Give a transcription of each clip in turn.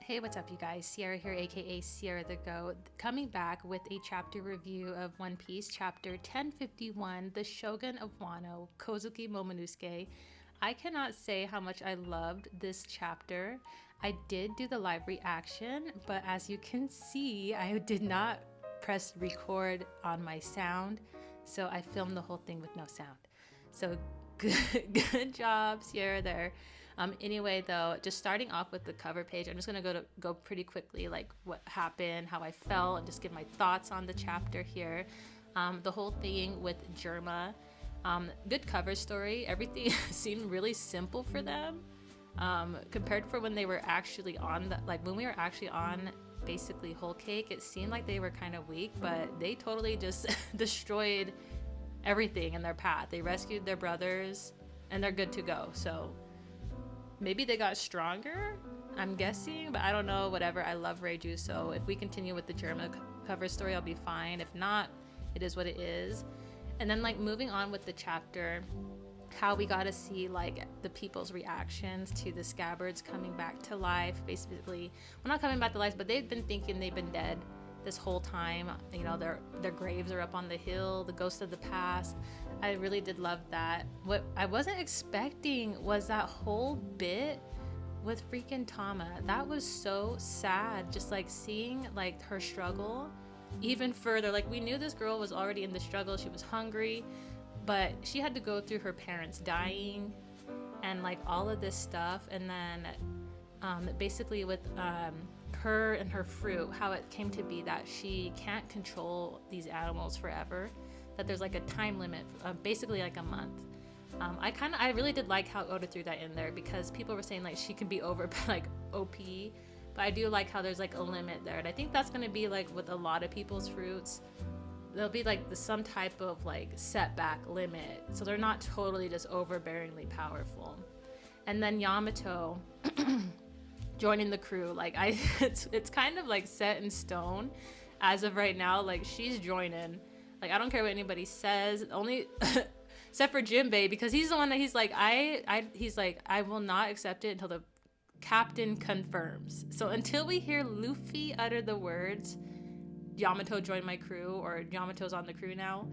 Hey, what's up, you guys? Sierra here, aka Sierra the Goat, coming back with a chapter review of One Piece, chapter 1051, The Shogun of Wano, Kozuki Momonosuke. I cannot say how much I loved this chapter. I did do the live reaction, but as you can see, I did not press record on my sound, so I filmed the whole thing with no sound. So good job, Sierra, there. Anyway, though, just starting off with the cover page, I'm just gonna go pretty quickly, like what happened, how I felt, and just give my thoughts on the chapter here. The whole thing with Germa, good cover story. Everything seemed really simple for them, compared for when they were actually on when we were actually on basically Whole Cake. It seemed like they were kind of weak, but they totally just destroyed everything in their path. They rescued their brothers, and they're good to go. So maybe they got stronger, I'm guessing, but I don't know. Whatever. I love Reiju, so if we continue with the Germa cover story, I'll be fine. If not, it is what it is. And then moving on with the chapter, how we got to see the people's reactions to the scabbards coming back to life. Basically, well, not coming back to life, but they've been thinking they've been dead this whole time. You know, their graves are up on the hill, the ghosts of the past. I really did love that. What I wasn't expecting was that whole bit with freaking Tama. That was so sad, just seeing her struggle even further. We knew this girl was already in the struggle. She was hungry, but she had to go through her parents dying and all of this stuff. And then basically with her and her fruit, how it came to be that she can't control these animals forever, that there's a time limit, basically a month. I really did like how Oda threw that in there, because people were saying she can be over OP, but I do like how there's a limit there. And I think that's going to be with a lot of people's fruits. There'll be some type of setback limit, so they're not totally just overbearingly powerful. And then Yamato joining the crew, it's kind of set in stone as of right now. She's joining. I don't care what anybody says, only except for Jinbei, because he's the one that he's I will not accept it until the captain confirms. So until we hear Luffy utter the words, Yamato joined my crew, or Yamato's on the crew now,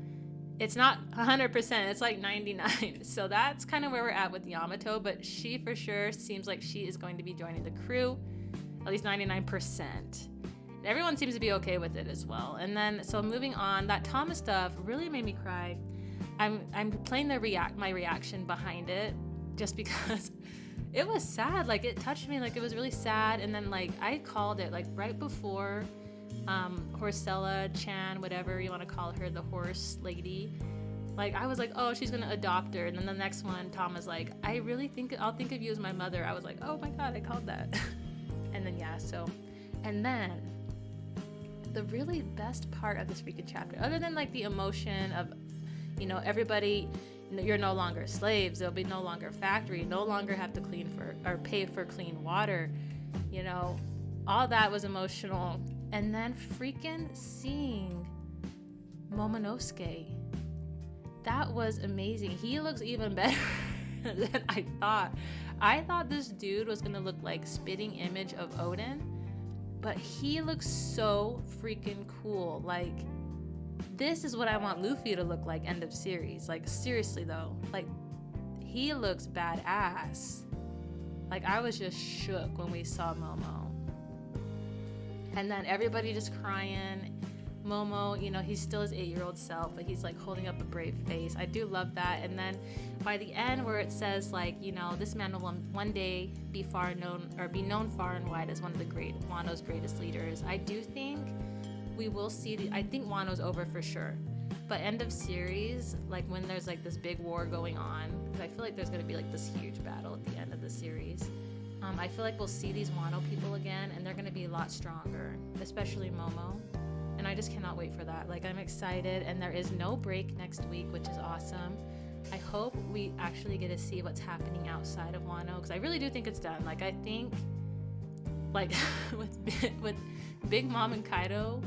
it's not 100%, it's 99. So that's kind of where we're at with Yamato, but she for sure seems like she is going to be joining the crew, at least 99%. Everyone seems to be okay with it as well. And then, so moving on, that Thomas stuff really made me cry. I'm playing my reaction behind it, just because it was sad. It touched me. It was really sad. And then I called it right before Horsella Chan, whatever you want to call her, the horse lady. I was oh, she's gonna adopt her. And then the next one, Tom was I really think I'll think of you as my mother. I was oh my god, I called that. And then and then the really best part of this freaking chapter, other than the emotion of, everybody, you're no longer slaves, there'll be no longer factory, no longer have to clean for or pay for clean water, all that was emotional. And then freaking seeing Momonosuke, that was amazing. He looks even better than I thought. I thought this dude was gonna look like spitting image of Odin, but he looks so freaking cool. This is what I want Luffy to look like end of series. Seriously though, he looks badass. I was just shook when we saw Momo. And then everybody just crying. Momo, he's still his 8-year-old self, but he's holding up a brave face. I do love that. And then by the end, where it says this man will one day be known far and wide as one of Wano's greatest leaders. I do think we will see I think Wano's over for sure, but end of series, when there's this big war going on, because I feel there's going to be this huge battle at the end of the series. I feel we'll see these Wano people again, and they're going to be a lot stronger, especially Momo. And I just cannot wait for that. I'm excited, and there is no break next week, which is awesome. I hope we actually get to see what's happening outside of Wano, because I really do think it's done. I think, with Big Mom and Kaido,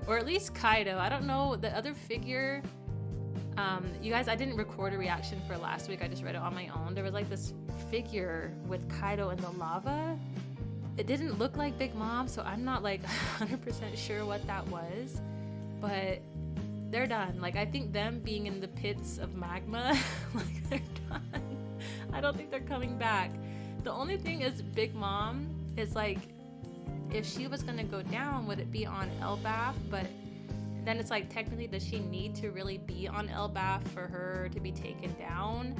or at least Kaido, I don't know, the other figure, you guys, I didn't record a reaction for last week, I just read it on my own. There was this figure with Kaido in the lava. It didn't look like Big Mom, so I'm not like 100% sure what that was, but they're done. Like, I think them being in the pits of magma, like, they're done. I don't think they're coming back. The only thing is, Big Mom is like, if she was gonna go down, would it be on Elbaf? But then it's like, technically, does she need to really be on Elbaf for her to be taken down?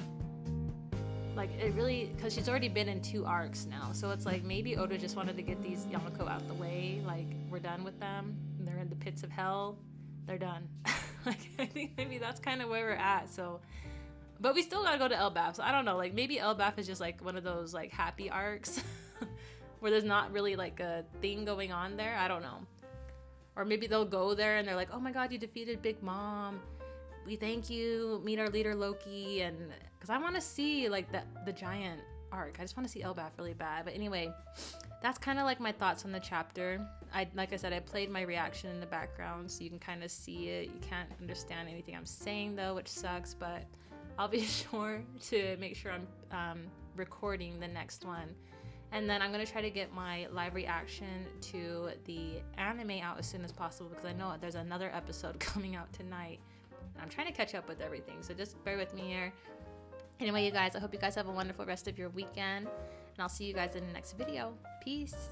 Like, it really, because she's already been in 2 arcs now, so it's like, maybe Oda just wanted to get these Yamako out the way. Like, we're done with them. They're in the pits of hell. They're done. Like, I think maybe that's kind of where we're at. So, but we still gotta go to Elbaf. So I don't know. Like, maybe Elbaf is just like one of those like happy arcs where there's not really like a thing going on there. I don't know. Or maybe they'll go there and they're like, oh my god, you defeated Big Mom. We thank you. Meet our leader Loki. And because I want to see like the giant arc. I just want to see Elbaf really bad. But anyway, that's kind of like my thoughts on the chapter. Like I said, I played my reaction in the background so you can kind of see it. You can't understand anything I'm saying though, which sucks, but I'll be sure to make sure I'm recording the next one. And then I'm going to try to get my live reaction to the anime out as soon as possible, because I know there's another episode coming out tonight. I'm trying to catch up with everything, so just bear with me here. Anyway, you guys, I hope you guys have a wonderful rest of your weekend, and I'll see you guys in the next video. Peace.